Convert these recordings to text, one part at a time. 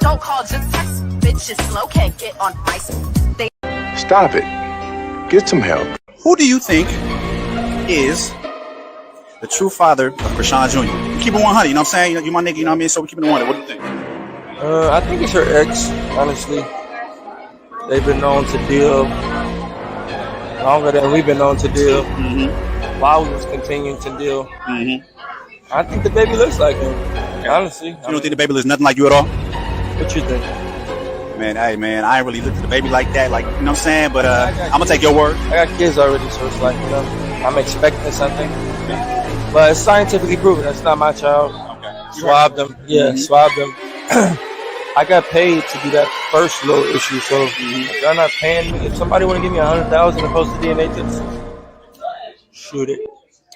Don't call, just text. Bitches slow, can't get on ice. Stop it. Get some help. Who do you think is the true father of Krishan Jr.? You keep it 100, you know what I'm saying? You my nigga, you know what I mean? So we keep it 100. What do you think? I think it's her ex, honestly. They've been known to deal longer than we've been known to deal. While we was continuing to deal. I think the baby looks like him, honestly. You don't think the baby looks nothing like you at all? What you think? Man, hey, man, I ain't really looked at the baby like that, like, you know what I'm saying? But I'm going to take your word. I got kids already, so it's like, you know, I'm expecting something. But it's scientifically proven. That's not my child. Okay. Swabbed them. Yeah, swabbed them. I got paid to do that first little issue, so if they're not paying me, if somebody want to give me $100,000 to post the DNA test, shoot it.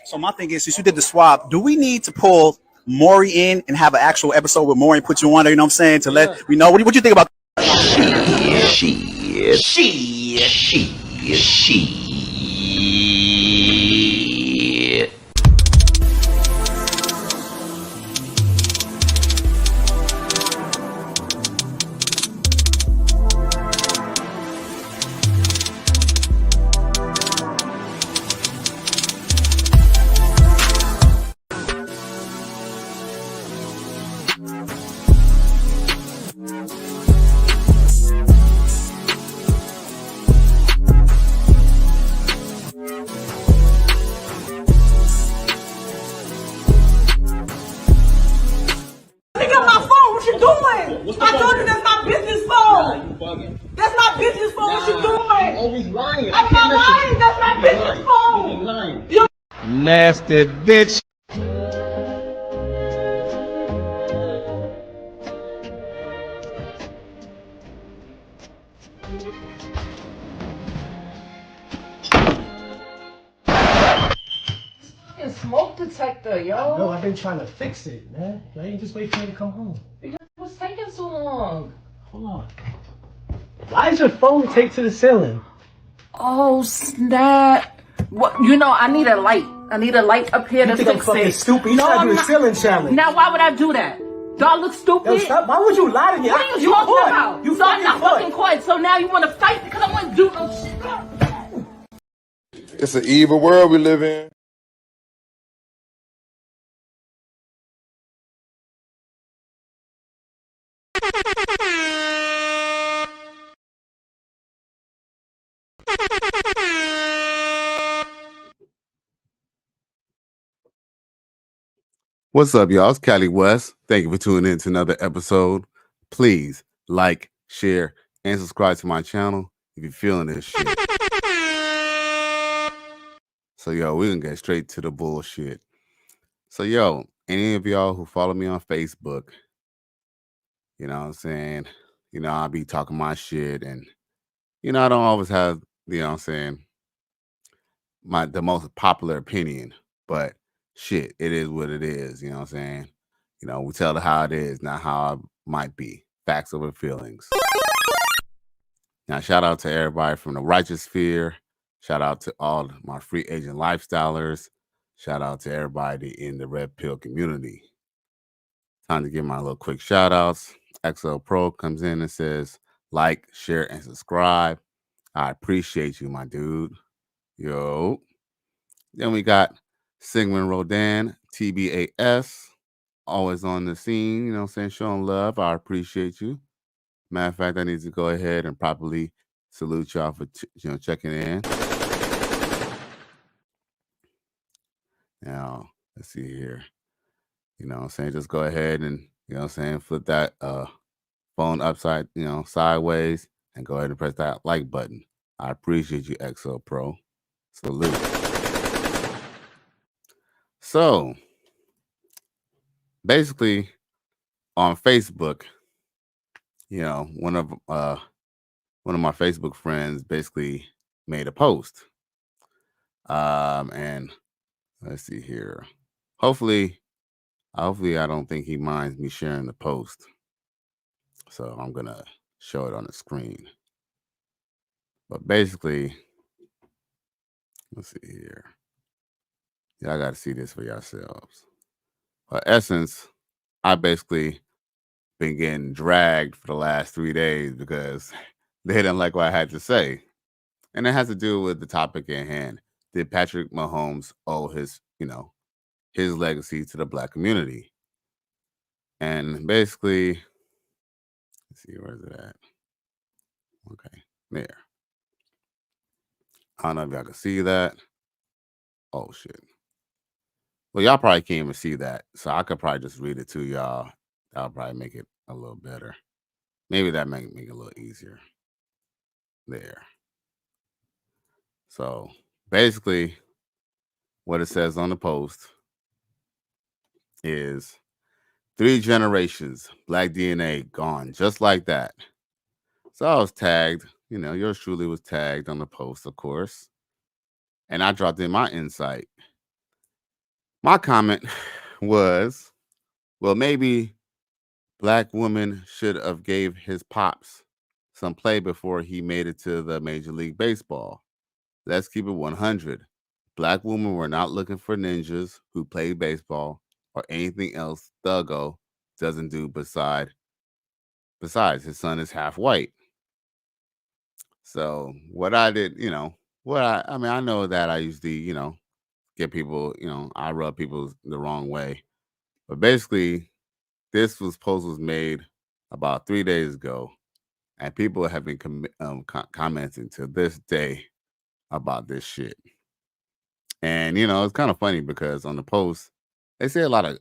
So my thing is, since you did the swap, do we need to pull Maury in and have an actual episode with Maury and put you on there, you know what I'm saying, to let we know? What do you think about I told you that's my business phone. That's my business phone. What you doing? You're always lying. I'm not lying. That's my business phone. You're lying. Nasty bitch. Smoke detector, yo. No, I've been trying to fix it, man. I ain't just wait for you to come home. Because it was taking so long. Hold on. Why is your phone taped to the ceiling? Oh, snap. What? You know, I need a light. I need a light up here to think I'm fix fucking it. stupid? You trying to do a ceiling challenge. Now, why would I do that? Do I look stupid? Yo, stop. Why would you lie to me? What are you talking caught. about? You so I'm not fucking caught. caught. So now you want to fight because I want to do no shit. It's an evil world we live in. What's up, y'all? It's Cali West. Thank you for tuning in to another episode. Please like, share, and subscribe to my channel if you're feeling this shit. So, yo, we're going to get straight to the bullshit. So, yo, any of y'all who follow me on Facebook, you know what I'm saying? You know, I'll be talking my shit, and, you know, I don't always have, you know what I'm saying, the most popular opinion, but shit, it is what it is, you know what I'm saying? You know, we tell it how it is, not how it might be. Facts over feelings. Now, shout out to everybody from the righteous sphere. Shout out to all my free agent lifestylers. Shout out to everybody in the Red Pill community. Time to give my little quick shout outs. XL Pro comes in and says, like, share, and subscribe. I appreciate you, my dude. Yo. Then we got Sigmund Rodan, TBAS, always on the scene, you know what I'm saying, showing love. I appreciate you. Matter of fact, I need to go ahead and properly salute y'all for checking in. Now, let's see here. You know what I'm saying, just go ahead and, you know what I'm saying, flip that phone upside, sideways, and go ahead and press that like button. I appreciate you, XO Pro. Salute. So, basically, on Facebook, you know, one of my Facebook friends basically made a post. And let's see here. Hopefully I don't think he minds me sharing the post. So I'm gonna show it on the screen. But basically, let's see here. Y'all gotta see this for yourselves. Essence, I basically been getting dragged for the last 3 days because they didn't like what I had to say. And it has to do with the topic at hand. Did Patrick Mahomes owe his legacy to the black community? And basically, let's see, where's it at? Okay, there. I don't know if y'all can see that. Oh shit. Well, y'all probably can't even see that, so I could probably just read it to y'all. That'll probably make it a little better. Maybe that might make it a little easier. There. So basically, what it says on the post is 3 generations, black DNA gone, just like that. So I was tagged, yours truly was tagged on the post, of course. And I dropped in my insight. My comment was, well, maybe black women should have gave his pops some play before he made it to the Major League Baseball. Let's keep it 100. Black women were not looking for ninjas who played baseball or anything else Thuggo doesn't do besides his son is half white. So what I did, I know that I usually, get people, I rub people the wrong way. But basically, this post was made about 3 days ago, and people have been commenting to this day about this shit. And it's kind of funny because on the post, they say a lot of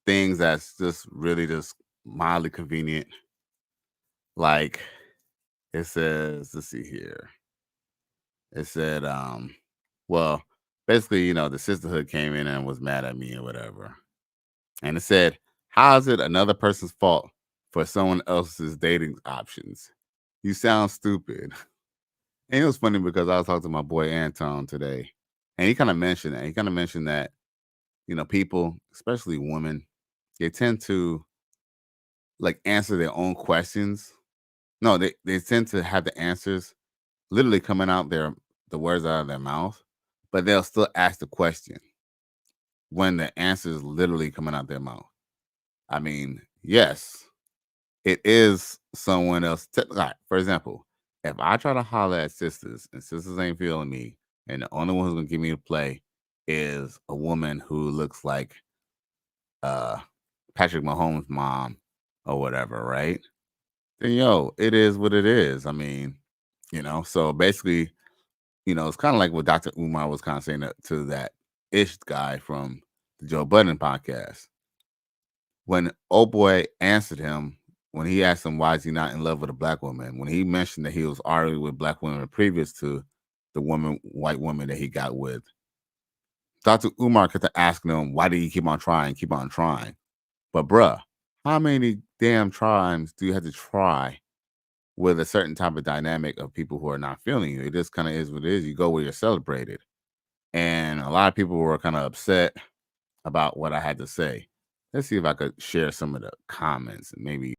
things that's just really just mildly convenient. Like it says, let's see here. It said, well, basically, the sisterhood came in and was mad at me or whatever. And it said, how is it another person's fault for someone else's dating options? You sound stupid. And it was funny because I was talking to my boy Anton today, and he kind of mentioned that. He kind of mentioned that, people, especially women, they tend to like answer their own questions. No, they tend to have the answers literally coming out the words out of their mouth, but they'll still ask the question when the answer is literally coming out their mouth. I mean, yes, it is someone else. Like, for example, if I try to holler at sisters and sisters ain't feeling me, and the only one who's gonna give me a play is a woman who looks like Patrick Mahomes' mom or whatever, right? Then it is what it is. I mean, so basically, it's kind of like what Dr. Umar was kind of saying to that ish guy from the Joe Budden podcast. When old boy answered him, when he asked him why is he not in love with a black woman, when he mentioned that he was already with black women previous to the white woman that he got with, Dr. Umar kept asking him, why do you keep on trying? But bruh, how many damn times do you have to try with a certain type of dynamic of people who are not feeling you? It just kind of is what it is. You go where you're celebrated. And a lot of people were kind of upset about what I had to say. Let's see if I could share some of the comments and maybe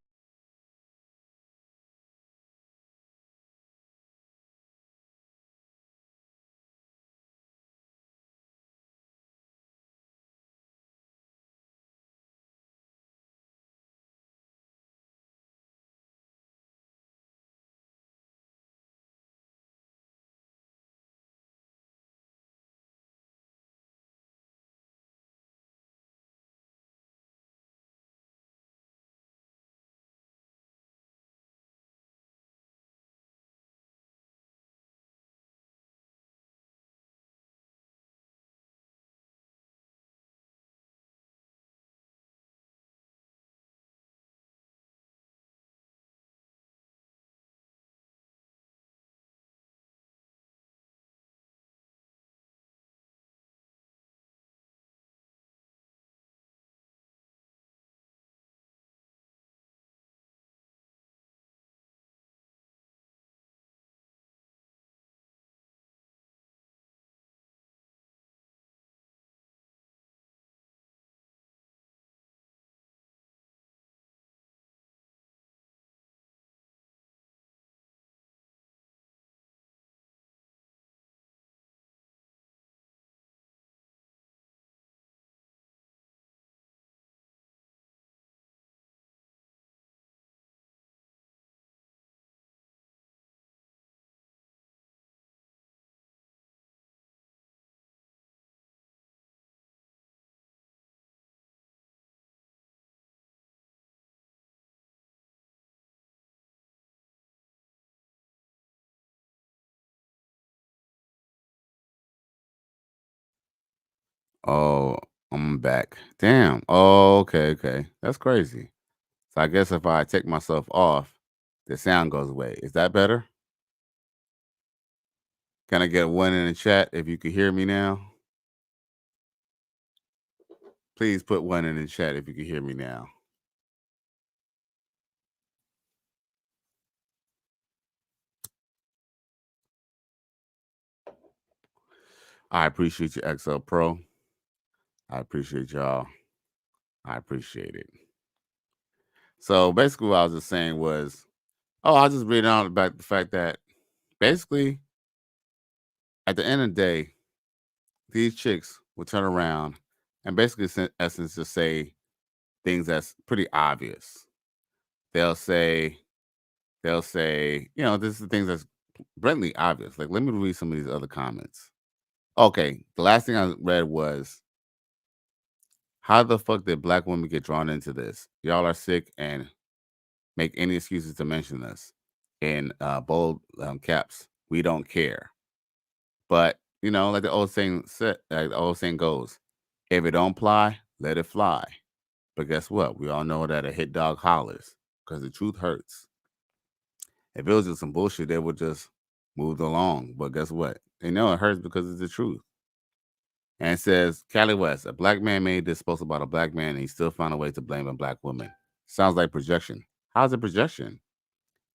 Oh, I'm back. Damn. Oh, okay. That's crazy. So I guess if I take myself off, the sound goes away. Is that better? Can I get one in the chat if you can hear me now? Please put one in the chat if you can hear me now. I appreciate you, XL Pro. I appreciate y'all. I appreciate it. So basically what I was just saying was, I'll just read on about the fact that basically at the end of the day, these chicks will turn around and basically in essence just say things that's pretty obvious. They'll say, this is the things that's blatantly obvious. Like, let me read some of these other comments. Okay, the last thing I read was, how the fuck did black women get drawn into this? Y'all are sick and make any excuses to mention this. In bold caps, we don't care. But, like the old saying goes, if it don't fly, let it fly. But guess what? We all know that a hit dog hollers because the truth hurts. If it was just some bullshit, they would just move along. But guess what? They know it hurts because it's the truth. And it says, Cali West, a black man made this post about a black man and he still found a way to blame a black woman. Sounds like projection. How's it projection?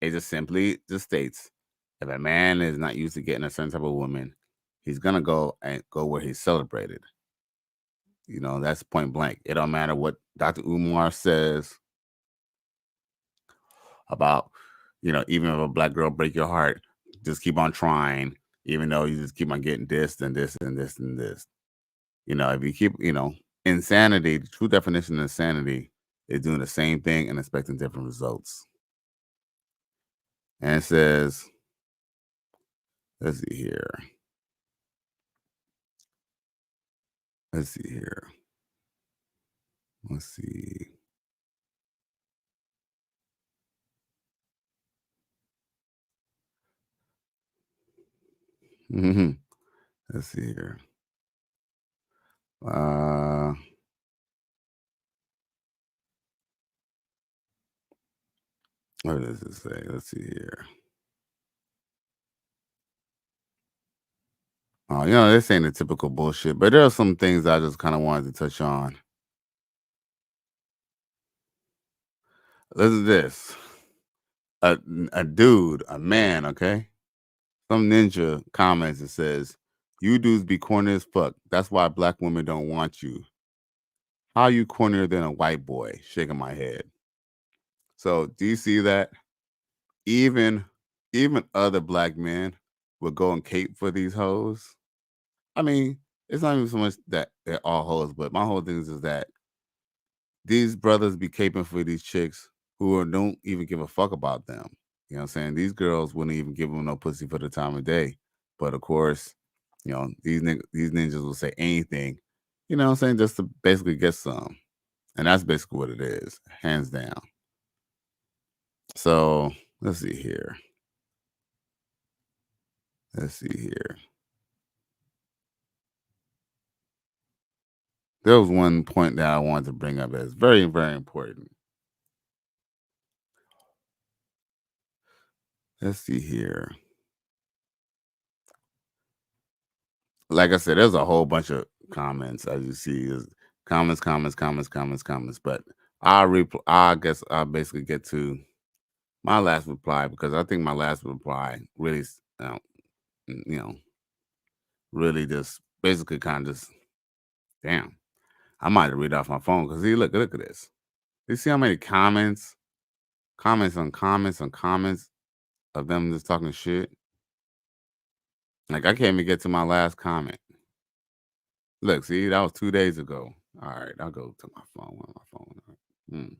It just simply just states, if a man is not used to getting a certain type of woman, he's going to go where he's celebrated. That's point blank. It don't matter what Dr. Umar says about, even if a black girl break your heart, just keep on trying, even though you just keep on getting this and this and this and this. If you keep, insanity, the true definition of insanity is doing the same thing and expecting different results. And it says, let's see here. Let's see. Let's see here. What does it say? Let's see here. Oh, this ain't the typical bullshit, but there are some things I just kind of wanted to touch on. Listen to this. A dude, a man, okay? Some ninja comments and says, you dudes be corny as fuck. That's why black women don't want you. How you cornier than a white boy? Shaking my head. So do you see that? Even other black men would go and cape for these hoes. I mean, it's not even so much that they're all hoes, but my whole thing is that these brothers be caping for these chicks who don't even give a fuck about them. You know what I'm saying? These girls wouldn't even give them no pussy for the time of day. But of course, these ninjas will say anything, you know what I'm saying, just to basically get some. And that's basically what it is, hands down. So let's see here. There was one point that I wanted to bring up that's very, very important. Let's see here. Like I said, there's a whole bunch of comments, as you see. There's comments. But I guess I'll basically get to my last reply, because I think my last reply really, really just basically kind of just, damn. I might have read off my phone because look at this. You see how many comments on comments of them just talking shit? Like, I can't even get to my last comment. Look, see, that was 2 days ago. All right, I'll go to my phone. Where's my phone?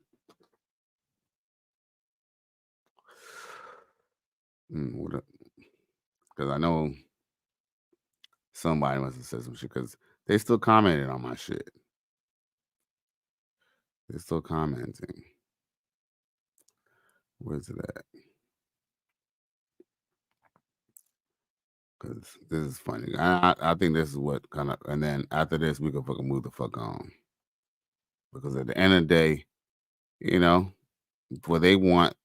Because I know somebody must have said some shit, because they still commented on my shit. They're still commenting. Where's it at? because this is funny. I think this is what kind of, and then after this, we can fucking move the fuck on. Because at the end of the day, you know, what they want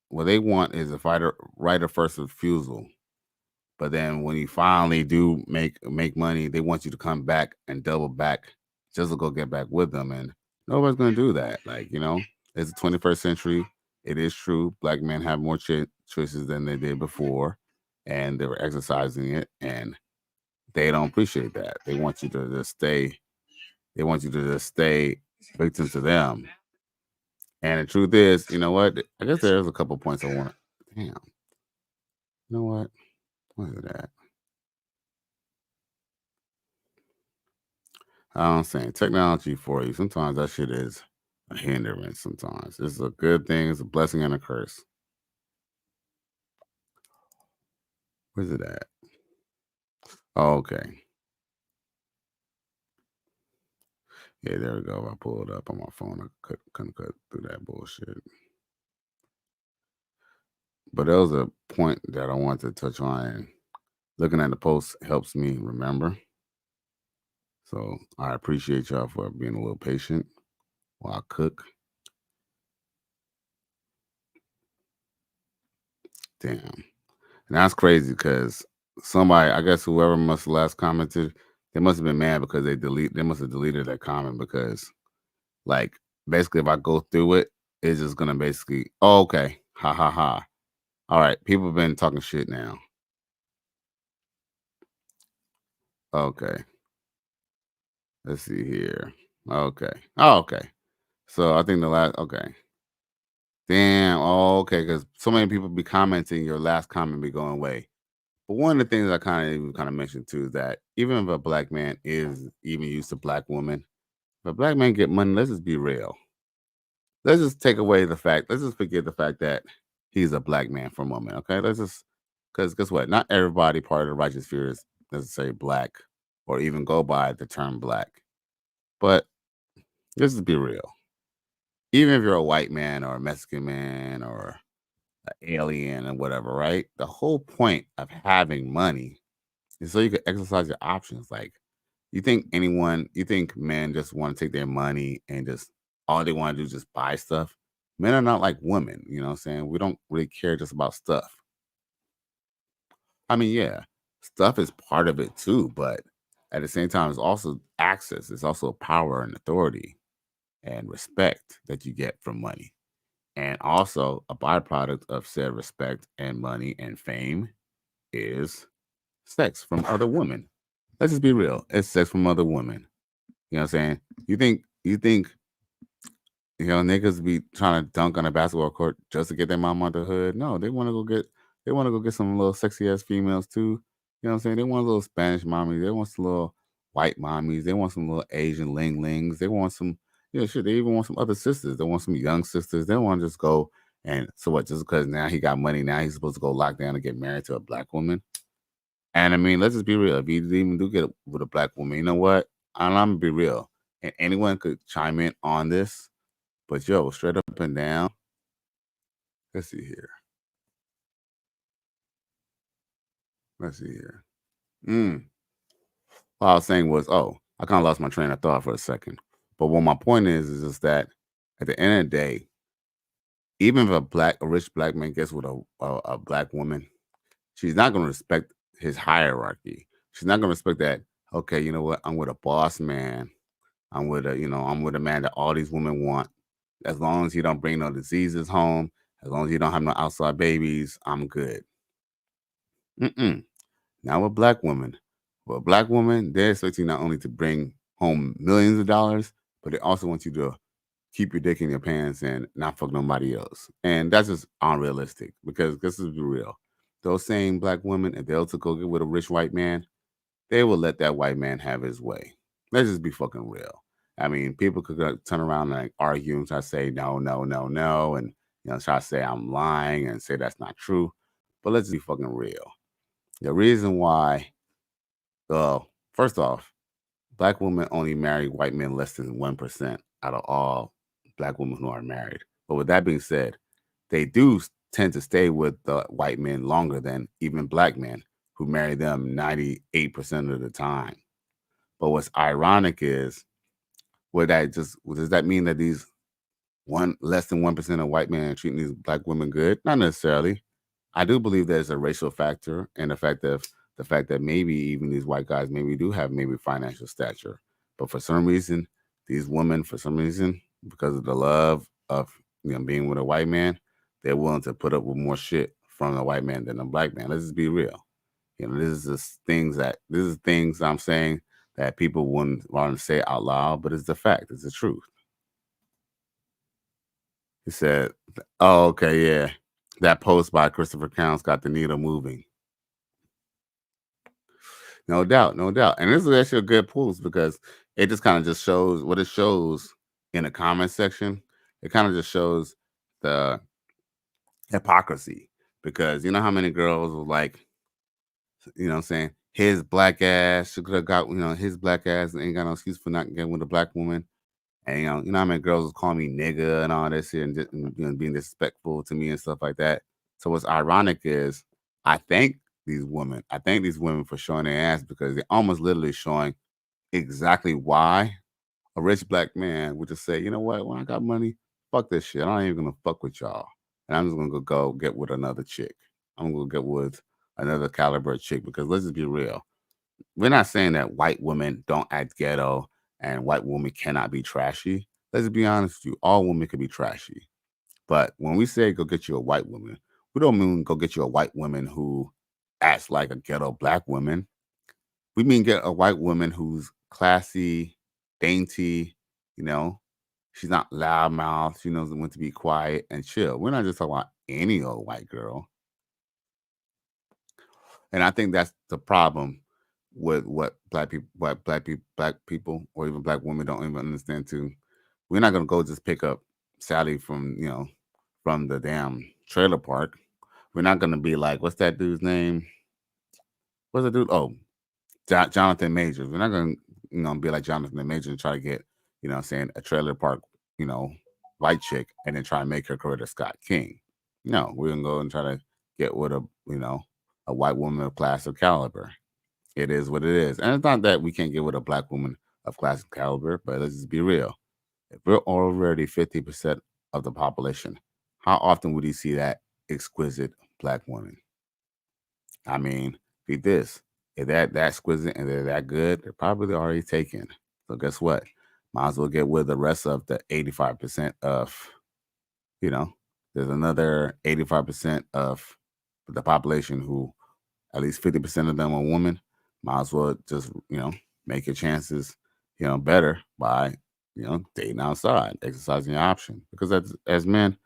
is a right of first refusal. But then when you finally do make money, they want you to come back and double back just to go get back with them. And nobody's gonna do that. Like, you know, it's the 21st century. It is true. Black men have more choices than they did before, and they were exercising it, and they don't appreciate that. They want you to just stay. They want you to just stay victim to them. And the truth is, you know what? I guess there's a couple points I want. Damn. You know what? What is that? I'm saying technology for you. Sometimes that shit is a hindrance. Sometimes it's a good thing. It's a blessing and a curse. Where's it at? Oh, okay. Yeah, there we go. I pulled it up on my phone. I couldn't cut through that bullshit. But there was a point that I wanted to touch on. And looking at the post helps me remember. So I appreciate y'all for being a little patient while I cook. Damn. And that's crazy because somebody, I guess whoever must have last commented, they must have been mad because they must have deleted that comment because, like, basically if I go through it, it's just gonna basically, oh, okay, ha ha ha. All right, people have been talking shit now. Okay. Let's see here. Okay. Oh, okay. So I think the last, okay. Damn. Oh, okay. Because so many people be commenting, your last comment be going away. But one of the things I kind of mentioned too is that even if a black man is even used to black women, if a black man get money, let's just be real. Let's just take away the fact. Let's just forget the fact that he's a black man for a moment. Okay. Let's just, because guess what? Not everybody part of the righteous fear is necessarily black or even go by the term black. But let's just be real. Even if you're a white man or a Mexican man or an alien or whatever, right? The whole point of having money is so you can exercise your options. Like, you think men just want to take their money and just all they want to do is just buy stuff? Men are not like women, you know what I'm saying? We don't really care just about stuff. I mean, yeah, stuff is part of it too, but at the same time, it's also access, it's also power and authority and respect that you get from money. And also, a byproduct of said respect and money and fame is sex from other women. Let's just be real. It's sex from other women. You know what I'm saying? You think, niggas be trying to dunk on a basketball court just to get their mom out the hood? No, they want to go get some little sexy ass females too. You know what I'm saying? They want little Spanish mommies. They want some little white mommies. They want some little Asian ling-lings. They want some, shit. They even want some other sisters. They want some young sisters. They want to just go and so what? Just because now he got money, now he's supposed to go lock down and get married to a black woman. And I mean, let's just be real. If you even do get with a black woman, you know what? I'm gonna be real. And anyone could chime in on this, but yo, straight up and down. Let's see here. Let's see here. What I was saying was, I kind of lost my train of thought for a second. But what my point is just that at the end of the day, even if a rich black man gets with a black woman, she's not going to respect his hierarchy. She's not going to respect that. Okay, you know what? I'm with a boss man. I'm with a man that all these women want. As long as he don't bring no diseases home, as long as you don't have no outside babies, I'm good. Now with black women. Well, black women, they're expecting not only to bring home millions of dollars, but they also want you to keep your dick in your pants and not fuck nobody else. And that's just unrealistic because this is real. Those same black women, if they'll to go get with a rich white man, they will let that white man have his way. Let's just be fucking real. I mean, people could turn around and argue and try to say no, no, no, no, and try to say I'm lying and say that's not true. But let's just be fucking real. The reason why, first off, black women only marry white men less than 1% out of all black women who are married. But with that being said, they do tend to stay with the white men longer than even black men who marry them 98% of the time. But what's ironic is, does that mean that these less than 1% of white men are treating these black women good? Not necessarily. I do believe there's a racial factor, and the fact that maybe even these white guys maybe do have maybe financial stature, but for some reason, these women, because of the love of being with a white man, they're willing to put up with more shit from the white man than a black man. Let's just be real. This is things I'm saying that people wouldn't want to say out loud, but it's the fact. It's the truth. He said, "Oh, okay, yeah, that post by Christopher Counts got the needle moving." No doubt, no doubt. And this is actually a good post because it just kind of just shows what it shows in the comment section. It kind of just shows the hypocrisy, because you know how many girls were like, saying his black ass should have got, his black ass ain't got no excuse for not getting with a black woman. And you know how many girls was calling me nigga and all this shit, and being disrespectful to me and stuff like that. So what's ironic is I thank these women for showing their ass, because they're almost literally showing exactly why a rich black man would just say, you know what, when I got money, fuck this shit. I'm not even gonna fuck with y'all. And I'm just gonna go get with another chick. I'm gonna get with another caliber chick, because let's just be real. We're not saying that white women don't act ghetto and white women cannot be trashy. Let's be honest with you. All women can be trashy. But when we say go get you a white woman, we don't mean go get you a white woman who acts like a ghetto black woman. We mean get a white woman who's classy, dainty, she's not loudmouth. She knows when to be quiet and chill. We're not just talking about any old white girl. And I think that's the problem with what black people, or even black women don't even understand too. We're not gonna go just pick up Sally from the damn trailer park. We're not gonna be like, what's that dude's name? What's the dude? Oh, Jonathan Majors. We're not gonna be like Jonathan Majors and try to get a trailer park white chick and then try to make her Coretta Scott King. No, we're gonna go and try to get with a white woman of class or caliber. It is what it is. And it's not that we can't get with a black woman of class and caliber, but let's just be real. If we're already 50% of the population, how often would you see that exquisite black woman? I mean, beat this. If they're that exquisite and they're that good, they're probably already taken. So guess what? Might as well get with the rest of the 85% of, there's another 85% of the population who at least 50% of them are women. Might as well just, make your chances, better by, dating outside, exercising your option. Because as men,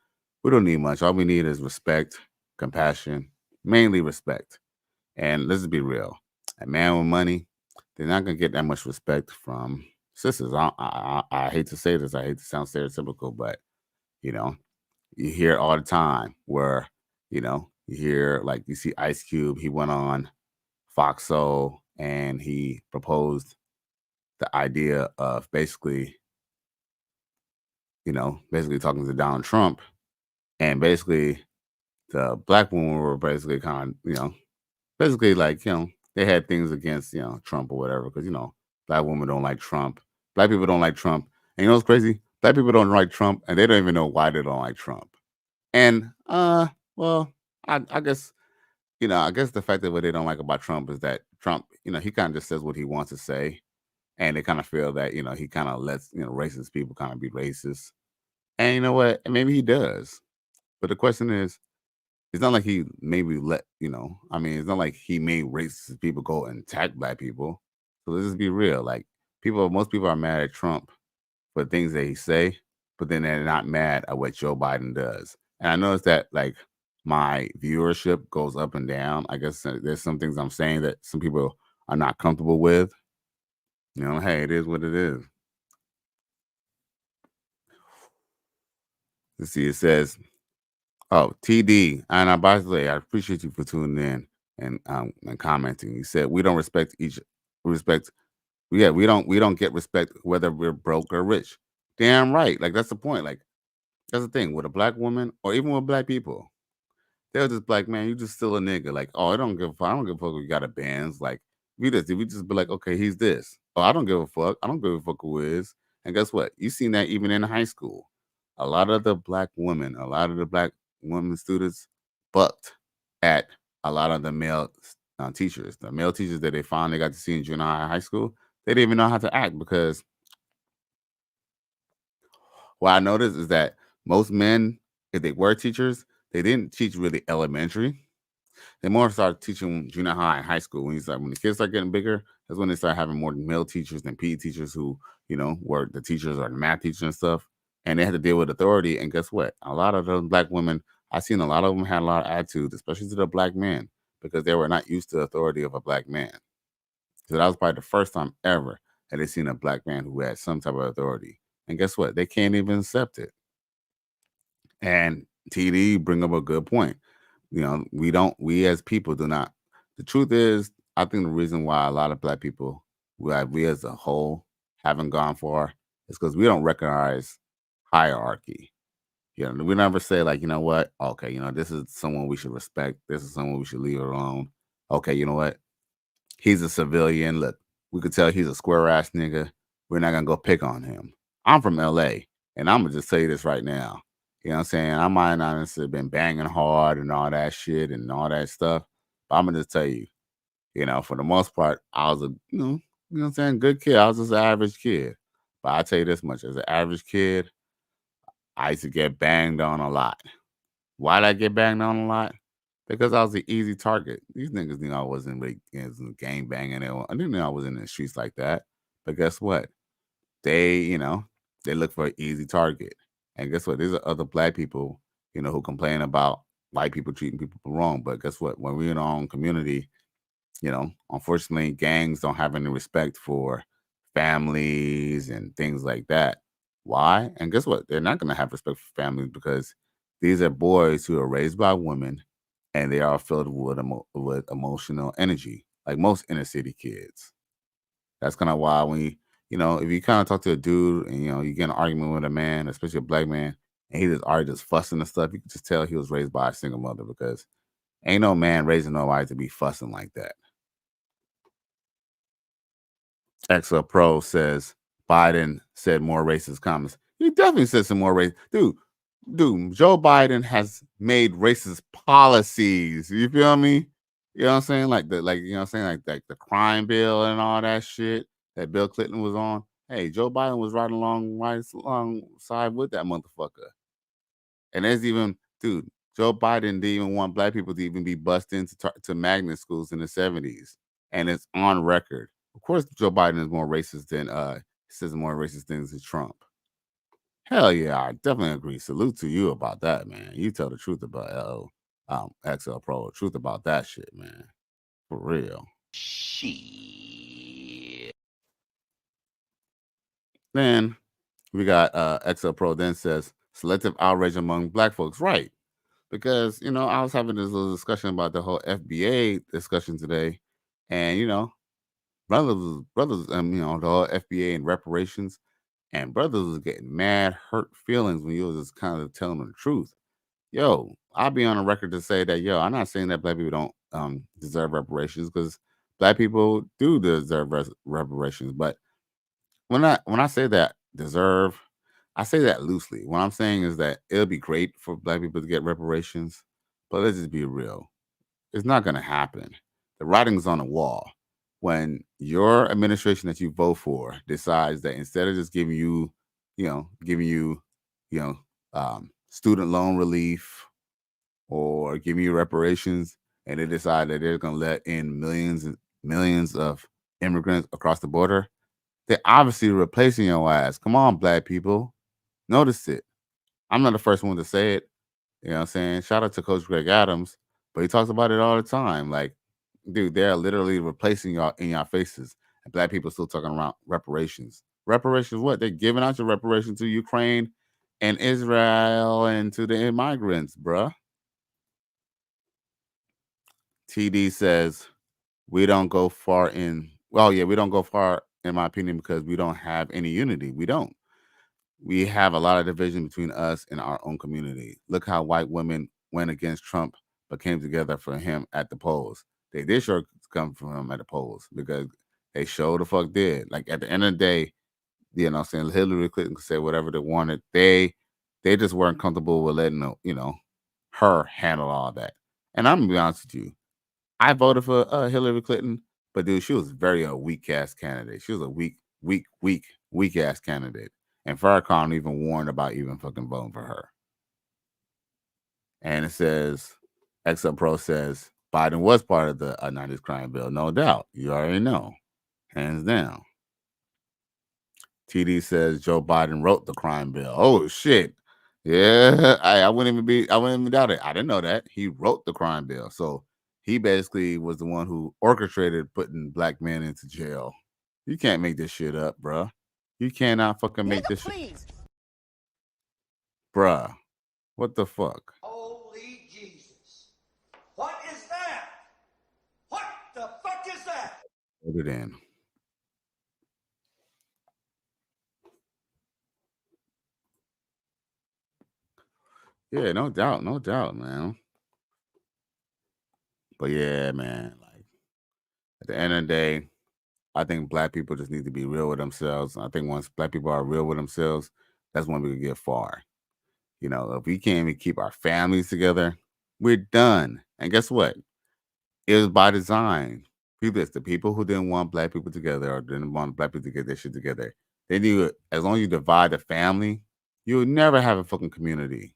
we don't need much. All we need is respect, compassion, mainly respect. And let's just be real. A man with money, they're not going to get that much respect from sisters. I hate to say this. I hate to sound stereotypical, but, you hear all the time where, you hear, like, you see Ice Cube, he went on Fox Soul and he proposed the idea of basically talking to Donald Trump, and basically the black women were basically kind of, basically like, they had things against, Trump or whatever, because, black women don't like Trump. Black people don't like Trump. And you know what's crazy? Black people don't like Trump, and they don't even know why they don't like Trump. And, well, I guess, I guess the fact that what they don't like about Trump is that Trump, he kind of just says what he wants to say. And they kind of feel that, he kind of lets, racist people kind of be racist. And you know what? Maybe he does. But the question is, it's not like he maybe it's not like he made racist people go and attack black people. So let's just be real. Like, most people are mad at Trump for things that he say, but then they're not mad at what Joe Biden does. And I noticed that, like, my viewership goes up and down. I guess there's some things I'm saying that some people are not comfortable with. Hey, it is what it is. Let's see, it says, oh, TD, and by the way, I appreciate you for tuning in and commenting. You said we don't respect we don't get respect whether we're broke or rich. Damn right. Like, that's the point. Like, that's the thing with a black woman or even with black people. They're just like, man, you just still a nigga. Like, oh, I don't give a fuck. I don't give a fuck if you got a Benz. Like, if we just be like, okay, he's this. Oh, I don't give a fuck. I don't give a fuck who is. And guess what? You seen that even in high school. A lot of the black women, a lot of the black women students bucked at a lot of the male teachers. The male teachers that they finally got to see in junior high, high school, they didn't even know how to act because what I noticed is that most men, if they were teachers, they didn't teach really elementary. They more started teaching junior high and high school. When the kids start getting bigger, that's when they start having more male teachers than PE teachers who, were the teachers or the math teachers and stuff. And they had to deal with authority. And guess what? A lot of those black women, I've seen a lot of them had a lot of attitude, especially to the black men, because they were not used to the authority of a black man. So that was probably the first time ever that they seen a black man who had some type of authority. And guess what? They can't even accept it. And TD bring up a good point. We as people do not. The truth is, I think the reason why a lot of black people, we as a whole, haven't gone far is because we don't recognize hierarchy. We never say like, you know what? Okay, this is someone we should respect. This is someone we should leave alone. Okay, you know what? He's a civilian. Look, we could tell he's a square ass nigga. We're not gonna go pick on him. I'm from LA, and I'm gonna just tell you this right now. You know what I'm saying? I might not have been banging hard and all that shit and all that stuff, but I'm gonna just tell you, for the most part, I was you know what I'm saying, good kid. I was just an average kid. But I tell you this much, as an average kid, I used to get banged on a lot. Why did I get banged on a lot? Because I was the easy target. These niggas knew I wasn't really gang banging. I didn't know I was in the streets like that. But guess what? They look for an easy target. And guess what? There's other black people, who complain about white people treating people wrong. But guess what? When we're in our own community, unfortunately, gangs don't have any respect for families and things like that. Why? And guess what? They're not going to have respect for families because these are boys who are raised by women and they are filled with emotional energy, like most inner city kids. That's kind of why if you kind of talk to a dude and you get in an argument with a man, especially a black man, and he just already just fussing and stuff, you can just tell he was raised by a single mother because ain't no man raising nobody to be fussing like that. XL Pro says Biden said more racist comments. He definitely said some more racist. Dude, Joe Biden has made racist policies. You feel me? You know what I'm saying? Like the crime bill and all that shit that Bill Clinton was on. Hey, Joe Biden was right alongside with that motherfucker. And there's even, Joe Biden didn't even want black people to even be bussed into to magnet schools in the 70s. And it's on record. Of course, Joe Biden is more racist than says more racist things than Trump. Hell yeah, I definitely agree. Salute to you about that, man. You tell the truth about XL Pro. Truth about that shit, man. For real. Shit. Then we got XL Pro then says selective outrage among black folks. Right. Because, I was having this little discussion about the whole FBA discussion today. And, brothers, the whole FBA and reparations. And brothers was getting mad, hurt feelings when you was just kind of telling them the truth. Yo, I'll be on a record to say that, I'm not saying that black people don't deserve reparations because black people do deserve reparations. But when I say that deserve, I say that loosely. What I'm saying is that it'll be great for black people to get reparations, but let's just be real. It's not going to happen. The writing's on the wall. When your administration that you vote for decides that instead of just giving you student loan relief or giving you reparations, and they decide that they're going to let in millions and millions of immigrants across the border, they're obviously replacing your ass. Come on, black people. Notice it. I'm not the first one to say it. You know what I'm saying? Shout out to Coach Greg Adams, but he talks about it all the time. Like, dude, they're literally replacing y'all in your faces. And black people still talking about reparations. Reparations what? They're giving out your reparations to Ukraine and Israel and to the immigrants, bruh. TD says, we don't go far in my opinion, because we don't have any unity. We don't. We have a lot of division between us and our own community. Look how white women went against Trump but came together for him at the polls. They did sure come for him at the polls because they sure the fuck did. Like at the end of the day, you know, saying Hillary Clinton could say whatever they wanted. They just weren't comfortable with letting her handle all that. And I'm gonna be honest with you, I voted for Hillary Clinton, but dude, she was very weak ass candidate. She was a weak ass candidate. And Farrakhan even warned about even fucking voting for her. And it says, XL Pro says Biden was part of the 90s crime bill, no doubt. You already know, hands down. TD says Joe Biden wrote the crime bill. Oh shit. Yeah, I wouldn't even doubt it. I didn't know that. He wrote the crime bill. So he basically was the one who orchestrated putting black men into jail. You can't make this shit up, bruh. You cannot fucking make this shit. Bruh, what the fuck? Holy Jesus. What is that? What the fuck is that? Put it in. Yeah, no doubt, man. But yeah, man, like at the end of the day, I think black people just need to be real with themselves. I think once black people are real with themselves, that's when we can get far. You know, if we can't even keep our families together, we're done. And guess what? It was by design. It's the people who didn't want black people together or didn't want black people to get their shit together. They knew it. As long as you divide the family, you'll never have a fucking community.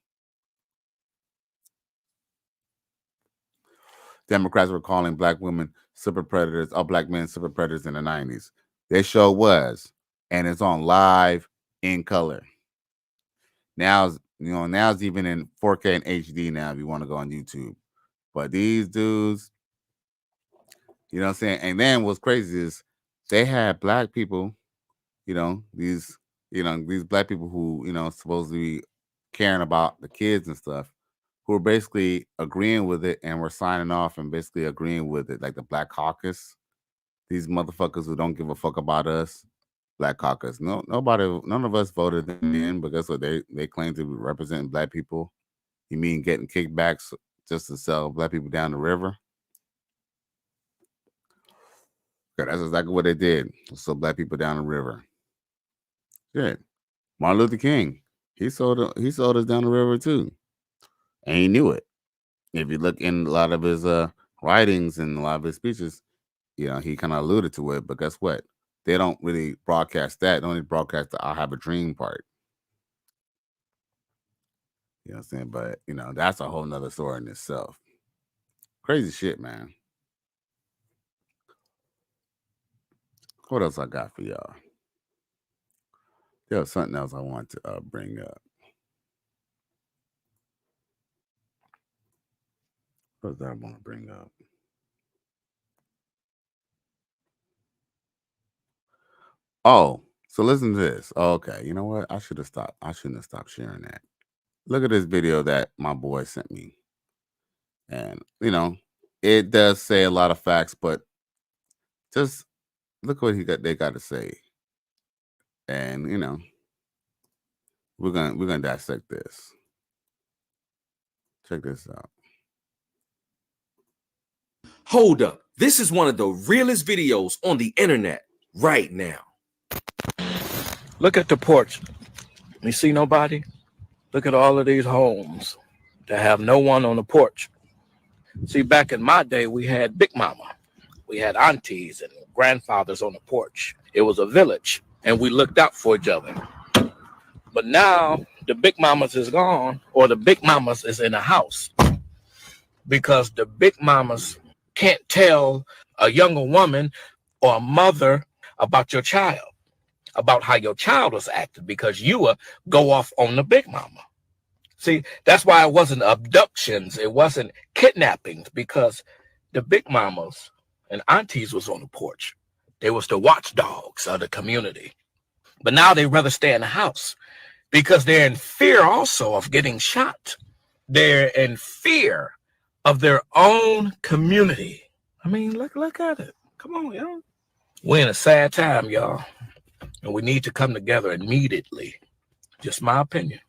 Democrats were calling black women super predators or black men super predators in the 90s. They show was, and it's on live in color. Now it's even in 4K and HD now if you want to go on YouTube. But these dudes, you know what I'm saying? And then what's crazy is they had black people, these black people who, supposed to be caring about the kids and stuff, who are basically agreeing with it and we're signing off and basically agreeing with it, like the Black Caucus. These motherfuckers who don't give a fuck about us, Black Caucus. None of us voted them in because what they claim to represent black people. You mean getting kickbacks just to sell black people down the river? Okay, that's exactly what they did. Sell black people down the river. Shit. Martin Luther King, he sold us down the river too. And he knew it. If you look in a lot of his writings and a lot of his speeches, he kind of alluded to it. But guess what? They don't really broadcast that. They only broadcast the "I have a dream" part. You know what I'm saying? But, that's a whole nother story in itself. Crazy shit, man. What else I got for y'all? There was something else I want to bring up. What did I want to bring up? Oh, so listen to this. Okay, you know what? I shouldn't have stopped sharing that. Look at this video that my boy sent me. And, it does say a lot of facts, but just look what they got to say. And, we're gonna dissect this. Check this out. Hold up. This is one of the realest videos on the internet right now. Look at the porch. You see nobody? Look at all of these homes that have no one on the porch. See, back in my day, we had Big Mama. We had aunties and grandfathers on the porch. It was a village, and we looked out for each other. But now the Big Mamas is gone, or the Big Mamas is in a house, because the Big Mamas can't tell a younger woman or a mother about your child, about how your child was acting, because you will go off on the Big Mama. See, that's why it wasn't abductions. It wasn't kidnappings, because the Big Mamas and aunties was on the porch. They was the watchdogs of the community. But now they rather stay in the house because they're in fear also of getting shot. They're in fear of their own community. I mean, look at it. Come on, y'all. We're in a sad time, y'all. And we need to come together immediately. Just my opinion.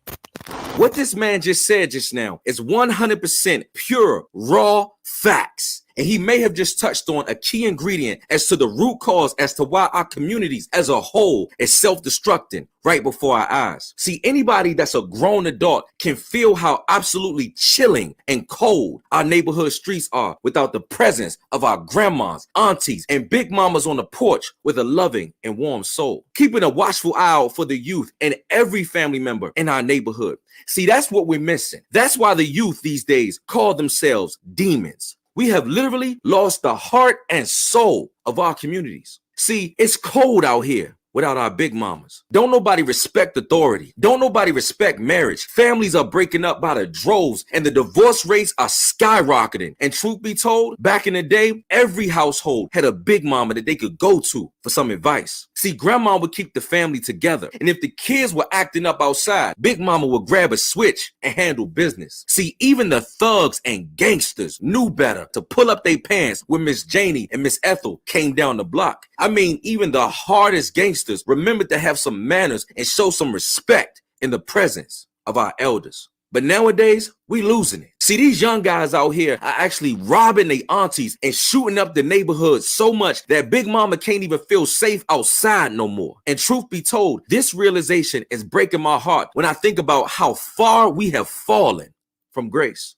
What this man just said just now is 100% pure, raw facts. And he may have just touched on a key ingredient as to the root cause as to why our communities as a whole is self-destructing right before our eyes. See, anybody that's a grown adult can feel how absolutely chilling and cold our neighborhood streets are without the presence of our grandmas, aunties, and big mamas on the porch with a loving and warm soul. Keeping a watchful eye out for the youth and every family member in our neighborhood. See, that's what we're missing. That's why the youth these days call themselves demons. We have literally lost the heart and soul of our communities. See, it's cold out here without our big mamas. Don't nobody respect authority. Don't nobody respect marriage. Families are breaking up by the droves and the divorce rates are skyrocketing. And truth be told, back in the day, every household had a big mama that they could go to for some advice. See, grandma would keep the family together. And if the kids were acting up outside, big mama would grab a switch and handle business. See, even the thugs and gangsters knew better to pull up their pants when Miss Janie and Miss Ethel came down the block. I mean, even the hardest gangsters remembered to have some manners and show some respect in the presence of our elders. But nowadays, we losing it. See, these young guys out here are actually robbing their aunties and shooting up the neighborhood so much that big mama can't even feel safe outside no more. And truth be told, this realization is breaking my heart when I think about how far we have fallen from grace.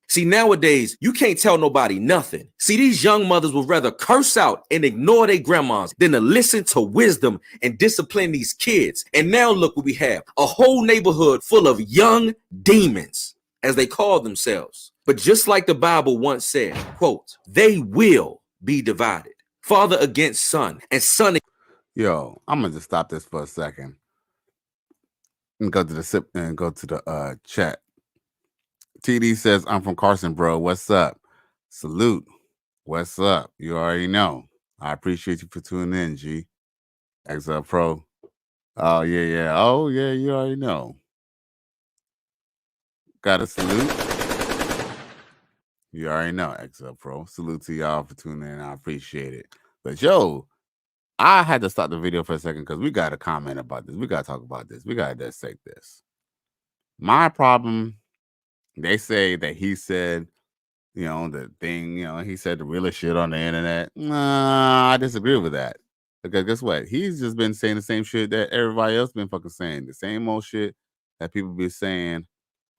See, nowadays, you can't tell nobody nothing. See, these young mothers would rather curse out and ignore their grandmas than to listen to wisdom and discipline these kids. And now look what we have, a whole neighborhood full of young demons, as they call themselves. But just like the Bible once said, quote, they will be divided. Father against son and son. Yo, I'm gonna just stop this for a second and go to the chat. TD says, I'm from Carson, bro. What's up? Salute. What's up? You already know. I appreciate you for tuning in, G. XL Pro. Oh, yeah. Oh, yeah, you already know. Got a salute. You already know, XL Pro. Salute to y'all for tuning in. I appreciate it. But, yo, I had to stop the video for a second because we got to comment about this. We got to talk about this. We got to dissect this. My problem... They say that he said, the thing, he said the realest shit on the internet. Nah, I disagree with that. Because guess what? He's just been saying the same shit that everybody else been fucking saying. The same old shit that people be saying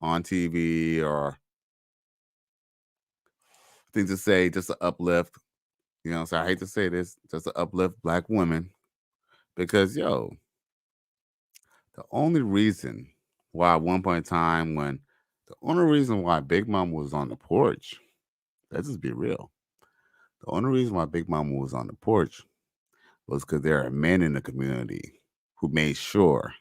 on TV or things to say just to uplift. So I hate to say this, just to uplift black women. Because, the only reason why at one point in time the only reason why Big Mama was on the porch, let's just be real. The only reason why Big Mama was on the porch was because there are men in the community who made sure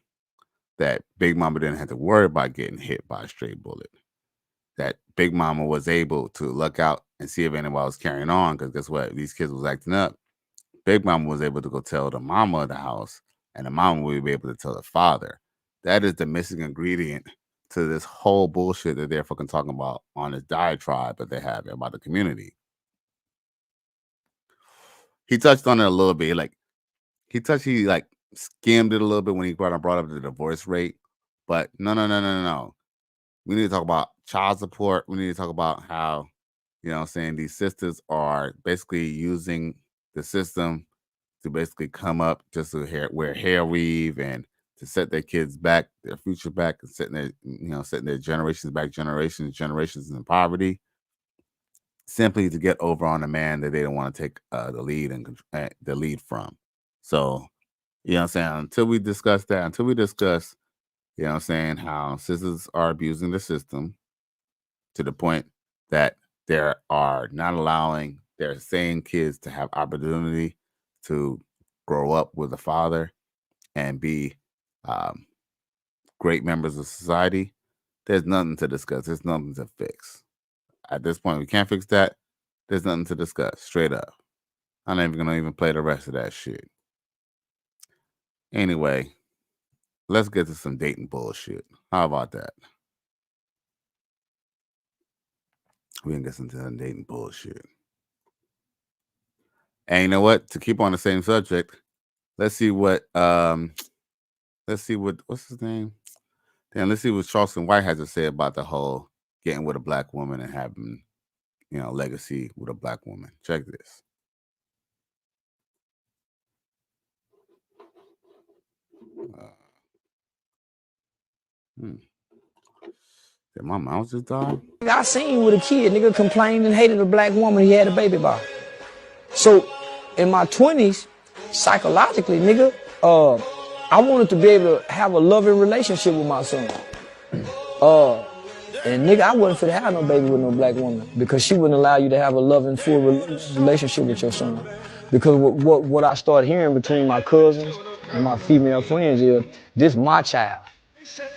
that Big Mama didn't have to worry about getting hit by a stray bullet. That Big Mama was able to look out and see if anybody was carrying on, because guess what? These kids was acting up. Big Mama was able to go tell the mama of the house, and the mama would be able to tell the father. That is the missing ingredient to this whole bullshit that they're fucking talking about on this diatribe that they have about the community. He touched on it a little bit. He skimmed it a little bit when he brought up the divorce rate. But no. We need to talk about child support. We need to talk about how, these sisters are basically using the system to basically come up just to wear hair weave and to set their kids back, their future back, and setting their generations back, generations in poverty, simply to get over on a man that they don't want to take the lead from. So, until we discuss that, how sisters are abusing the system to the point that they are not allowing their same kids to have opportunity to grow up with a father and be great members of society, there's nothing to discuss. There's nothing to fix. At this point, we can't fix that. There's nothing to discuss. Straight up. I'm not even going to even play the rest of that shit. Anyway, let's get to some dating bullshit. How about that? We can get into some dating bullshit. And you know what? To keep on the same subject, let's see what what's his name? Then let's see what Charleston White has to say about the whole getting with a black woman and having, legacy with a black woman. Check this. Did my mouse just die? I seen with a kid, nigga complained and hated a black woman he had a baby by. So in my 20s, psychologically, nigga, I wanted to be able to have a loving relationship with my son. And nigga, I wasn't fit to have no baby with no black woman because she wouldn't allow you to have a loving, full relationship with your son. Because what I started hearing between my cousins and my female friends is, this my child.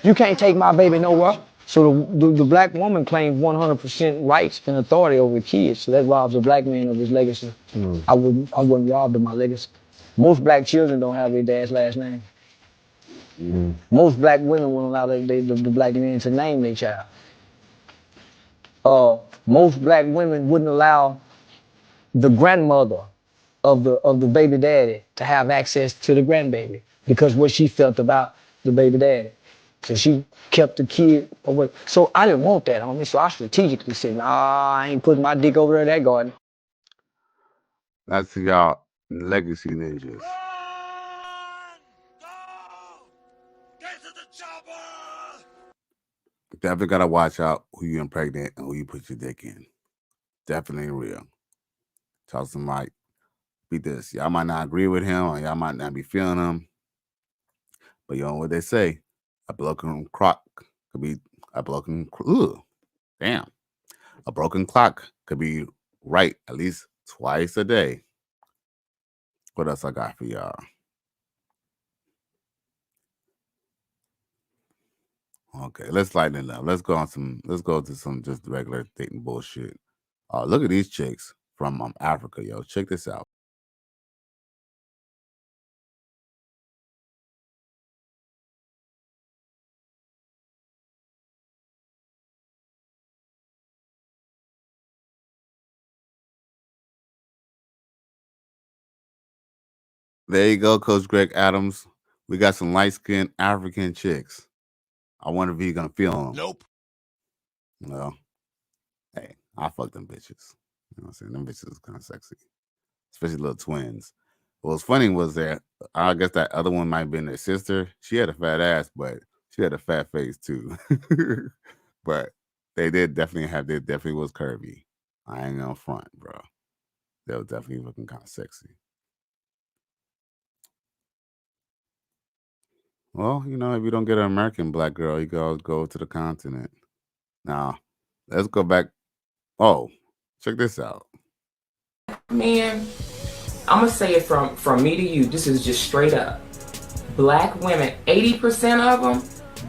You can't take my baby nowhere. So the black woman claimed 100% rights and authority over kids. So that robs a black man of his legacy. I wasn't robbed of my legacy. Most black children don't have their dad's last name. Most black women won't allow the black man to name their child. Most black women wouldn't allow the grandmother of the baby daddy to have access to the grandbaby because what she felt about the baby daddy. So she kept the kid away. So I didn't want that on me. So I strategically said, nah, I ain't putting my dick over there in that garden. That's y'all legacy ninjas. Definitely gotta watch out who you impregnate and who you put your dick in. Definitely real. Tell somebody, be this. Y'all might not agree with him or y'all might not be feeling him. But you know what they say? A broken clock could be a broken. Damn. A broken clock could be right at least twice a day. What else I got for y'all? Okay, let's lighten it up. Let's go to some just regular dating bullshit. Look at these chicks from Africa, yo. Check this out. There you go, Coach Greg Adams. We got some light-skinned African chicks. I wonder if you're gonna feel them. Nope. No. Hey, I fuck them bitches. You know what I'm saying? Them bitches is kind of sexy. Especially little twins. What was funny was that I guess that other one might have been their sister. She had a fat ass, but she had a fat face too. But they definitely was curvy. I ain't gonna front, bro. They was definitely looking kind of sexy. Well, if you don't get an American black girl, you can always go to the continent. Now, let's go back. Oh, check this out. Man, I'm gonna say it from me to you. This is just straight up. Black women, 80% of them,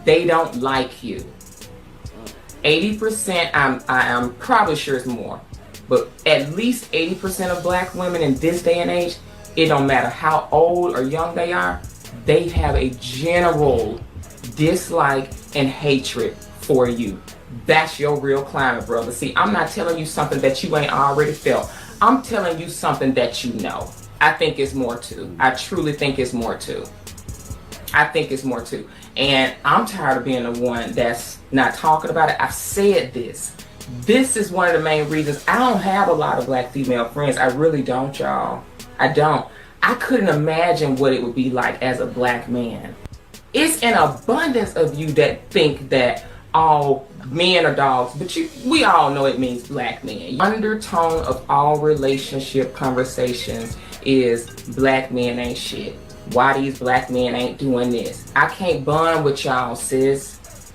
they don't like you. 80%, I am probably sure it's more, but at least 80% of black women in this day and age, it don't matter how old or young they are, they have a general dislike and hatred for you. That's your real climate, brother. See, I'm not telling you something that you ain't already felt. I'm telling you something that you know. I think it's more too. I truly think it's more too. I think it's more too. And I'm tired of being the one that's not talking about it. I've said this. This is one of the main reasons I don't have a lot of black female friends. I really don't, y'all. I don't. I couldn't imagine what it would be like as a black man. It's an abundance of you that think that all men are dogs, but we all know it means black men. Undertone of all relationship conversations is black men ain't shit. Why these black men ain't doing this? I can't bond with y'all, sis.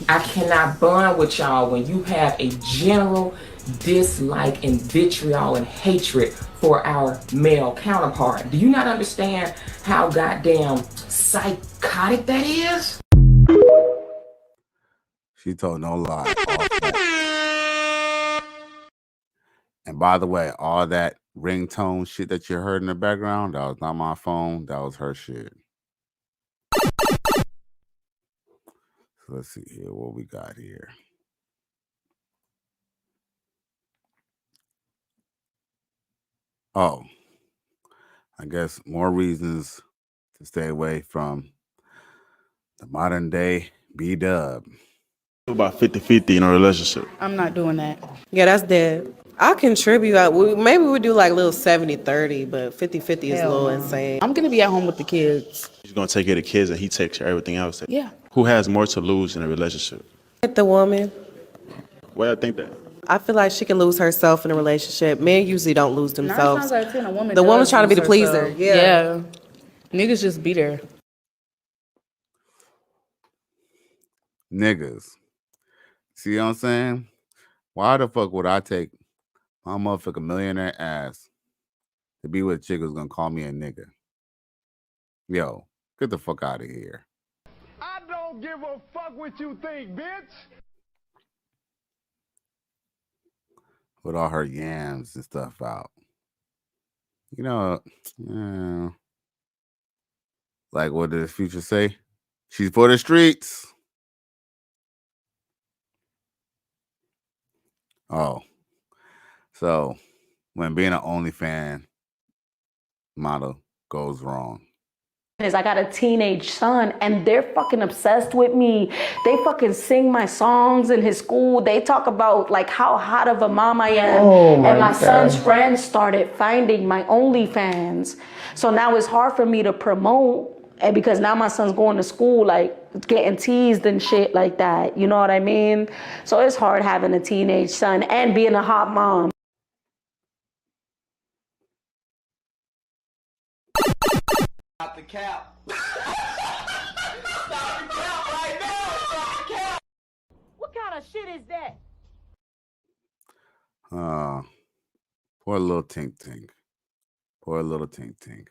I cannot bond with y'all when you have a general dislike and vitriol and hatred for our male counterpart. Do you not understand how goddamn psychotic that is? She told no lie. And by the way, all that ringtone shit that you heard in the background, that was not my phone. That was her shit. So let's see here what we got here. Oh, I guess more reasons to stay away from the modern day B-Dub. About 50-50 in a relationship. I'm not doing that. Yeah, that's dead. I'll contribute. Maybe we'll do like a little 70-30, but 50-50 is a little insane. I'm going to be at home with the kids. He's gonna take care of the kids and he takes care of everything else. Yeah. Who has more to lose in a relationship? The woman. Why I think that? I feel like she can lose herself in a relationship. Men usually don't lose 9 themselves. times out of 10, a woman The does woman's trying to be lose the pleaser. herself. Yeah. Niggas just be there. Niggas. See what I'm saying? Why the fuck would I take my motherfucking millionaire ass to be with a chick who's gonna call me a nigga? Yo, get the fuck out of here. I don't give a fuck what you think, bitch. With all her yams and stuff out. You know, like what did the Future say? She's for the streets. Oh. So when being an OnlyFans model goes wrong. I got a teenage son and they're fucking obsessed with me. They fucking sing my songs in his school. They talk about like how hot of a mom I am. And my son's friends started finding my OnlyFans. So now it's hard for me to promote, and because now my son's going to school like getting teased and shit like that. You know what I mean? So it's hard having a teenage son and being a hot mom. Stop the cap. Stop the cap right now. Stop the cap. What kind of shit is that? Poor little Tink Tink. Poor little Tink Tink.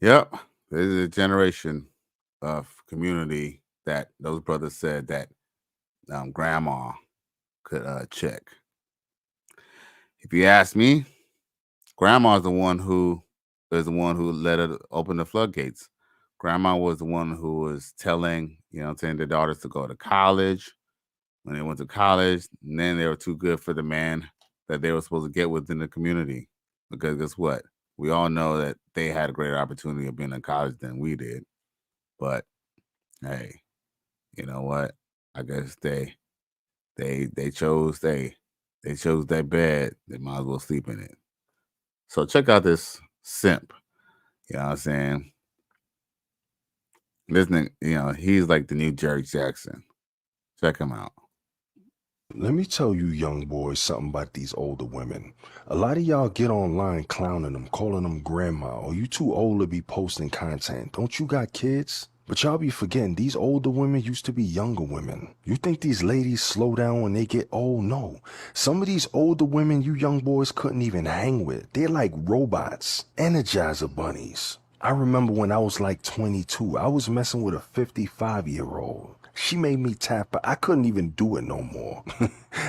Yep. There's a generation of community that those brothers said that grandma could check. If you ask me, grandma's the one who let it open the floodgates. Grandma was the one who was telling, their daughters to go to college. When they went to college, and then they were too good for the man that they were supposed to get within the community. Because guess what? We all know that they had a greater opportunity of being in college than we did. But hey, you know what? I guess they chose that bed. They might as well sleep in it. So check out this simp. You know what I'm saying? Listening, he's like the new Jerry Jackson. Check him out. Let me tell you young boys something about these older women. A lot of y'all get online clowning them, calling them grandma, or you too old to be posting content. Don't you got kids? But y'all be forgetting these older women used to be younger women. You think these ladies slow down when they get old? No. Some of these older women you young boys couldn't even hang with. They're like robots, Energizer bunnies. I remember when I was like 22, I was messing with a 55-year-old. She made me tap, but I couldn't even do it no more.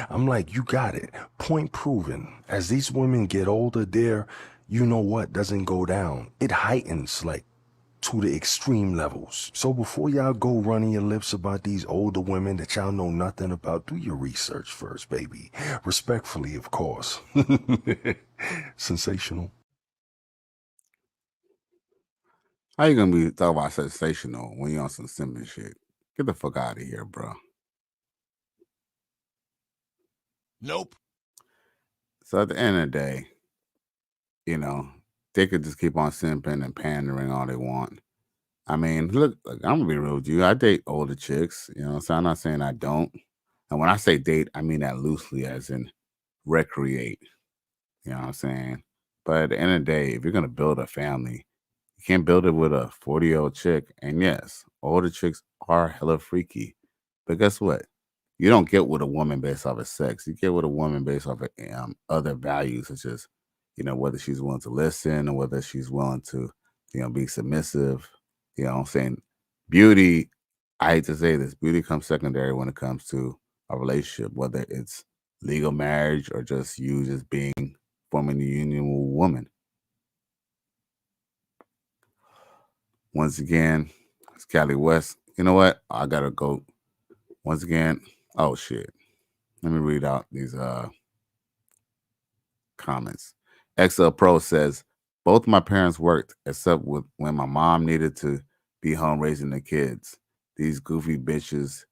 I'm like, you got it. Point proven. As these women get older, their you-know-what doesn't go down. It heightens, like, to the extreme levels. So before y'all go running your lips about these older women that y'all know nothing about, do your research first, baby. Respectfully, of course. Sensational. How you gonna be talking about sensational when you're on some simple shit? Get the fuck out of here, bro. Nope. So at the end of the day, they could just keep on simping and pandering all they want. I mean, look, I'm gonna be real with you. I date older chicks, so I'm not saying I don't. And when I say date, I mean that loosely, as in recreate. You know what I'm saying? But at the end of the day, if you're gonna build a family, you can't build it with a 40-year-old chick. And yes, older chicks are hella freaky. But guess what? You don't get with a woman based off of sex. You get with a woman based off of other values, such as, whether she's willing to listen or whether she's willing to, be submissive. You know what I'm saying? Beauty, I hate to say this, beauty comes secondary when it comes to a relationship, whether it's legal marriage or just you just forming a union with a woman. Once again, it's Cali West. You know what? I gotta go. Once again, oh shit. Let me read out these comments. XL Pro says, both my parents worked except when my mom needed to be home raising the kids. these goofy bitches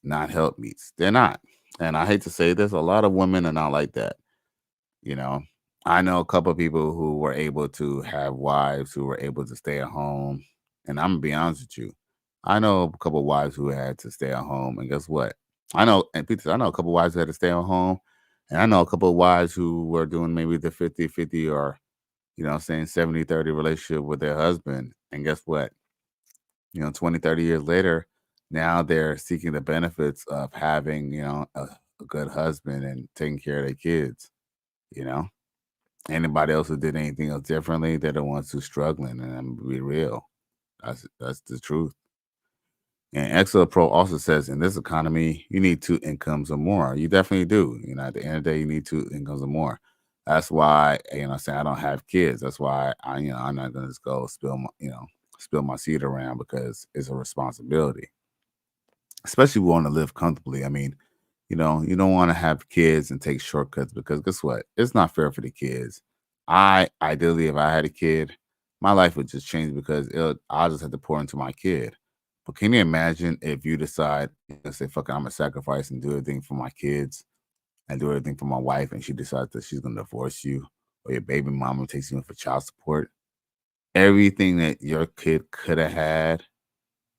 not helpmeets. They're not. And I hate to say this, a lot of women are not like that. You know, I know a couple of people who were able to have wives who were able to stay at home. And I'm gonna be honest with you. I know a couple of wives who had to stay at home. And guess what? I know a couple of wives who had to stay at home. And I know a couple of wives who were doing maybe the 50-50 or, you know, saying 70-30 relationship with their husband. And guess what? 20, 30 years later, now they're seeking the benefits of having, a good husband and taking care of their kids, you know? Anybody else who did anything else differently, they're the ones who's struggling, and I'm gonna be real. That's the truth. And Excel Pro also says in this economy, you need 2 incomes or more. You definitely do. At the end of the day, you need 2 incomes or more. That's why, I don't have kids. That's why I'm not gonna just go spill my seed around because it's a responsibility. Especially if we want to live comfortably. I mean, you don't want to have kids and take shortcuts because guess what? It's not fair for the kids. Ideally, if I had a kid, my life would just change because I'll just have to pour into my kid. But can you imagine if you decide, say, fuck it, I'm gonna sacrifice and do everything for my kids and do everything for my wife, and she decides that she's gonna divorce you, or your baby mama takes you in for child support? Everything that your kid could have had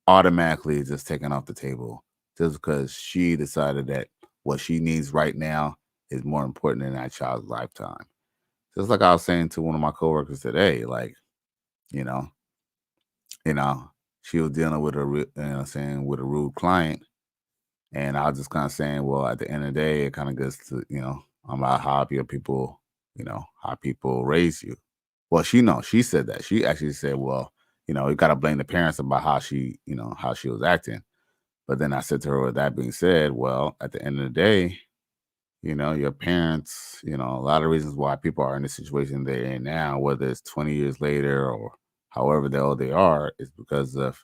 automatically is just taken off the table just because she decided that what she needs right now is more important than that child's lifetime. Just like I was saying to one of my coworkers today, like, you know, she was dealing with with a rude client, and I was just kind of saying, well, at the end of the day, it kind of gets to, about how your people, how people raise you. Well, she said that. She actually said, well, you got to blame the parents about how she was acting. But then I said to her, with that being said, well, at the end of the day, your parents, a lot of reasons why people are in the situation they're in now, whether it's 20 years later or however the old they are, is because of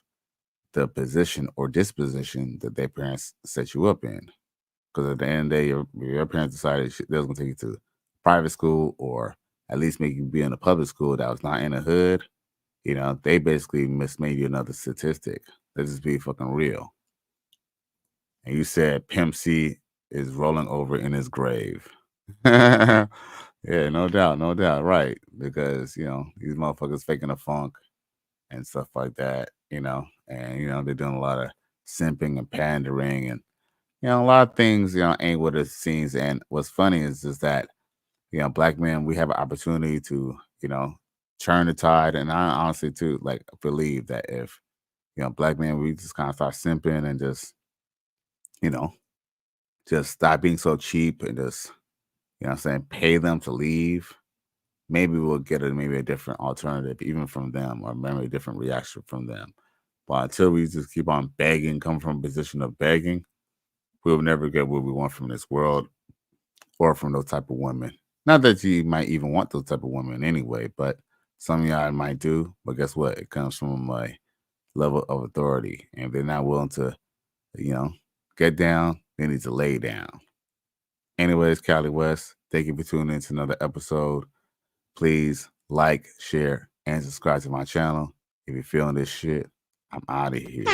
the position or disposition that their parents set you up in. Because at the end of the day, your parents decided they was going to take you to private school or at least make you be in a public school that was not in the hood. They basically made you another statistic. Let's just be fucking real. And you said Pimp C is rolling over in his grave. Yeah, no doubt, right? Because these motherfuckers faking the funk and stuff like that, and they're doing a lot of simping and pandering and a lot of things ain't what it seems. And what's funny is just that black men, we have an opportunity to turn the tide. And I honestly too believe that if black men, we just kind of start simping and just just stop being so cheap and just pay them to leave, maybe we'll get maybe a different alternative even from them, or maybe a different reaction from them. But until we just keep on begging, come from a position of begging, we'll never get what we want from this world or from those type of women. Not that you might even want those type of women anyway, but some of y'all might do. But guess what? It comes from a level of authority. And if they're not willing to, get down, they need to lay down. Anyways, Cali West, thank you for tuning in to another episode. Please like, share, and subscribe to my channel. If you're feeling this shit, I'm out of here.